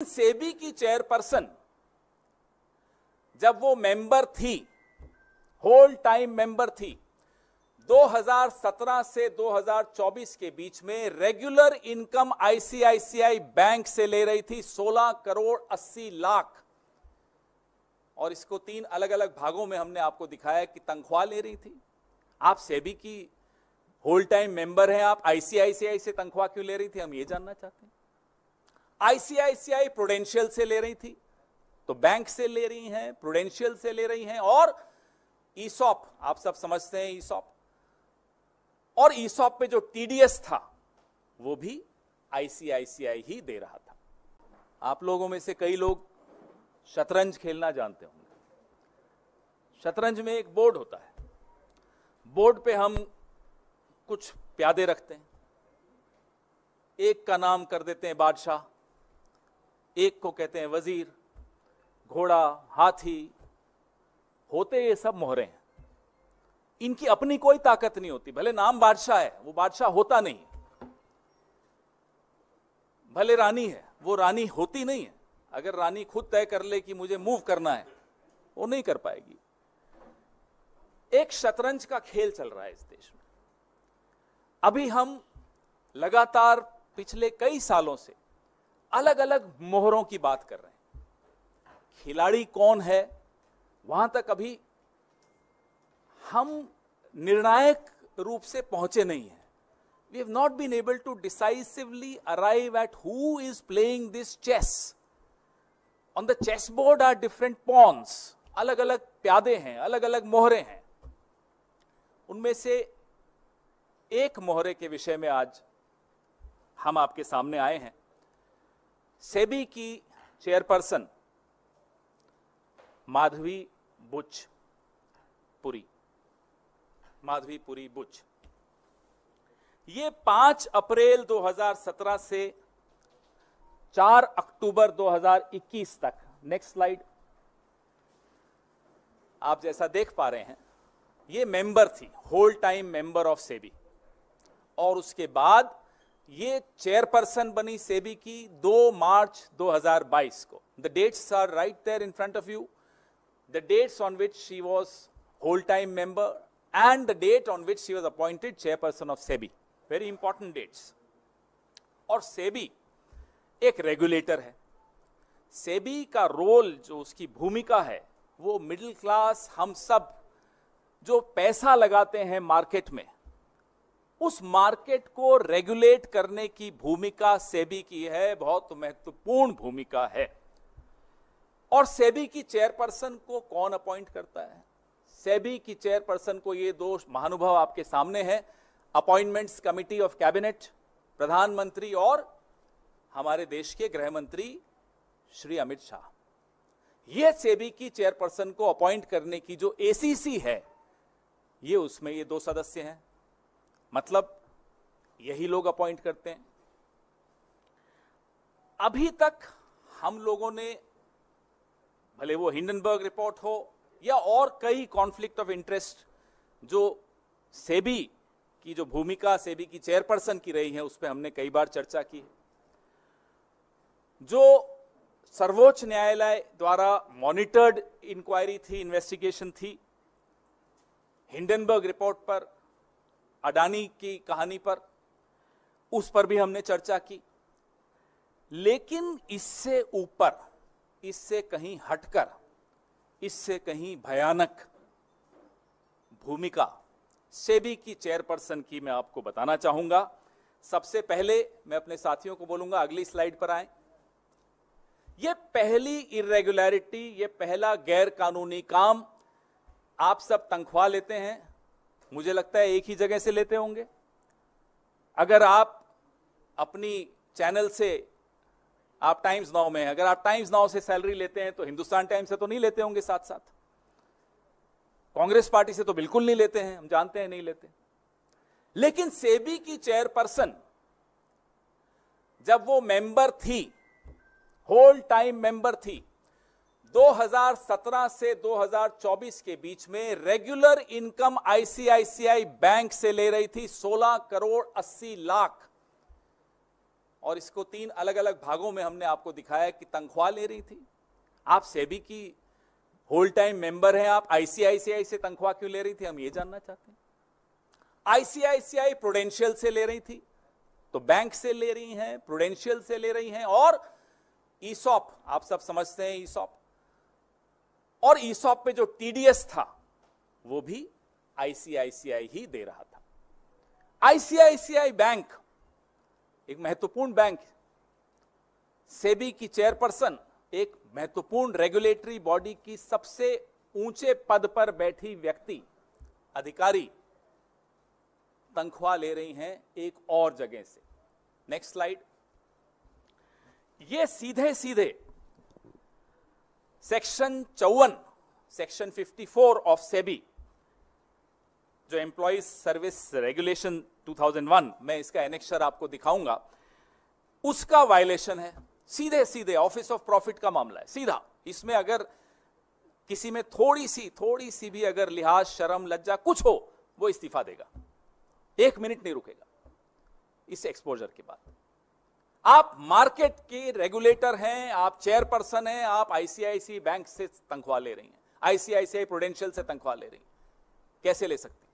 सेबी की चेयरपर्सन जब वो मेंबर थी, होल टाइम मेंबर थी, 2017 से 2024 के बीच में रेगुलर इनकम आईसीआईसीआई बैंक से ले रही थी 16 करोड़ 80 लाख। और इसको 3 अलग अलग भागों में हमने आपको दिखाया कि तनख्वाह ले रही थी। आप सेबी की होल टाइम मेंबर हैं, आप आईसीआईसीआई से तनख्वाह क्यों ले रही थी, हम ये जानना चाहते हैं। आईसीआईसीआई प्रूडेंशियल से ले रही थी, तो बैंक से ले रही हैं, प्रूडेंशियल से ले रही हैं। और ईसॉप, आप सब समझते हैं ईसॉप, और ईसॉप पे जो टीडीएस था वो भी आईसीआईसीआई ही दे रहा था। आप लोगों में से कई लोग शतरंज खेलना जानते होंगे। शतरंज में एक बोर्ड होता है, बोर्ड पे हम कुछ प्यादे रखते हैं, एक का नाम कर देते हैं बादशाह, एक को कहते हैं वजीर, घोड़ा, हाथी, होते ये सब मोहरे हैं। इनकी अपनी कोई ताकत नहीं होती। भले नाम बादशाह है, वो बादशाह होता नहीं है। भले रानी है, वो रानी होती नहीं है। अगर रानी खुद तय कर ले कि मुझे मूव करना है, वो नहीं कर पाएगी। एक शतरंज का खेल चल रहा है इस देश में। अभी हम लगातार पिछले कई सालों से अलग अलग मोहरों की बात कर रहे हैं। खिलाड़ी कौन है, वहां तक अभी हम निर्णायक रूप से पहुंचे नहीं हैं। We have not been able to decisively arrive at who is playing this chess. On the chessboard are different pawns. अलग अलग प्यादे हैं, अलग अलग मोहरे हैं। उनमें से एक मोहरे के विषय में आज हम आपके सामने आए हैं। सेबी की चेयरपर्सन माधवी बुच, ये 5 अप्रैल 2017 से 4 अक्टूबर 2021 तक, नेक्स्ट स्लाइड, आप जैसा देख पा रहे हैं, ये मेंबर थी, whole time member of SEBI. और उसके बाद ये चेयरपर्सन बनी सेबी की 2 मार्च 2022 को। The dates are right there in front of you, the dates on which she was whole time member and the date on which she was appointed chairperson of SEBI. Very important dates. और SEBI एक regulator है। SEBI का role, जो उसकी भूमिका है, वो middle class, हम सब जो पैसा लगाते हैं मार्केट में, उस मार्केट को रेगुलेट करने की भूमिका SEBI की है, बहुत महत्वपूर्ण भूमिका है। और SEBI की चेयरपर्सन को कौन अपॉइंट करता है? सेबी की चेयरपर्सन को ये 2 महानुभाव आपके सामने हैं, अपॉइंटमेंट्स कमिटी ऑफ कैबिनेट, प्रधानमंत्री और हमारे देश के गृह मंत्री श्री अमित शाह। ये सेबी की चेयरपर्सन को अपॉइंट करने की जो एसीसी है, ये उसमें ये 2 सदस्य हैं, मतलब यही लोग अपॉइंट करते हैं। अभी तक हम लोगों ने, भले वो हिंडनबर्ग रिपोर्ट हो या और कई कॉन्फ्लिक्ट ऑफ इंटरेस्ट जो सेबी की जो भूमिका सेबी की चेयरपर्सन की रही है, उस पर हमने कई बार चर्चा की। जो सर्वोच्च न्यायालय द्वारा मॉनिटर्ड इंक्वायरी थी, इन्वेस्टिगेशन थी, हिंडनबर्ग रिपोर्ट पर, अडानी की कहानी पर, उस पर भी हमने चर्चा की। लेकिन इससे ऊपर, इससे कहीं हटकर, इससे कहीं भयानक भूमिका सेबी की चेयरपर्सन की मैं आपको बताना चाहूंगा। सबसे पहले मैं अपने साथियों को बोलूंगा, अगली स्लाइड पर आएं। यह पहली इरेगुलरिटी, यह पहला गैर कानूनी काम। आप सब तनख्वाह लेते हैं, मुझे लगता है एक ही जगह से लेते होंगे। अगर आप अपनी चैनल से, आप टाइम्स नाउ में हैं, अगर आप टाइम्स नाउ से सैलरी लेते हैं तो हिंदुस्तान टाइम्स से तो नहीं लेते होंगे साथ साथ। कांग्रेस पार्टी से तो बिल्कुल नहीं लेते हैं, हम जानते हैं नहीं लेते। लेकिन सेबी की चेयरपर्सन जब वो मेंबर थी, होल टाइम मेंबर थी, 2017 से 2024 के बीच में रेगुलर इनकम आईसीआईसीआई बैंक से ले रही थी 16 करोड़ 80 लाख। और इसको 3 अलग अलग भागों में हमने आपको दिखाया कि तनख्वाह ले रही थी। आप सेबी की होल टाइम मेंबर हैं, आप आईसीआईसीआई से तनख्वाह क्यों ले रही थी, हम ये जानना चाहते हैं। आईसीआईसीआई प्रूडेंशियल से ले रही थी, तो बैंक से ले रही हैं, प्रूडेंशियल से ले रही हैं, और ईसॉप आप सब समझते हैं, ईसॉप, और ईसॉप पे जो टीडीएस था वो भी आईसीआईसीआई ही दे रहा था। आईसीआईसीआई बैंक एक महत्वपूर्ण बैंक, सेबी की चेयरपर्सन एक महत्वपूर्ण रेगुलेटरी बॉडी की सबसे ऊंचे पद पर बैठी व्यक्ति, अधिकारी, तनख्वाह ले रही हैं एक और जगह से। Next slide. ये सीधे सीधे सेक्शन 54, सेक्शन 54 ऑफ सेबी, जो एम्प्लॉइज सर्विस रेगुलेशन 2001, मैं इसका एनेक्सर आपको दिखाऊंगा, उसका वायलेशन है। सीधे सीधे ऑफिस ऑफ प्रॉफिट का मामला है, सीधा। इसमें अगर किसी में थोड़ी सी भी अगर लिहाज, शर्म, लज्जा कुछ हो, वो इस्तीफा देगा, 1 मिनट नहीं रुकेगा इस एक्सपोजर के बाद। आप मार्केट के रेगुलेटर हैं, आप चेयरपर्सन हैं, आप आईसीआईसीआई बैंक से तनख्वाह ले रही हैं, आईसीआईसीआई प्रूडेंशियल से तनख्वाह ले रही हैं, कैसे ले सकती?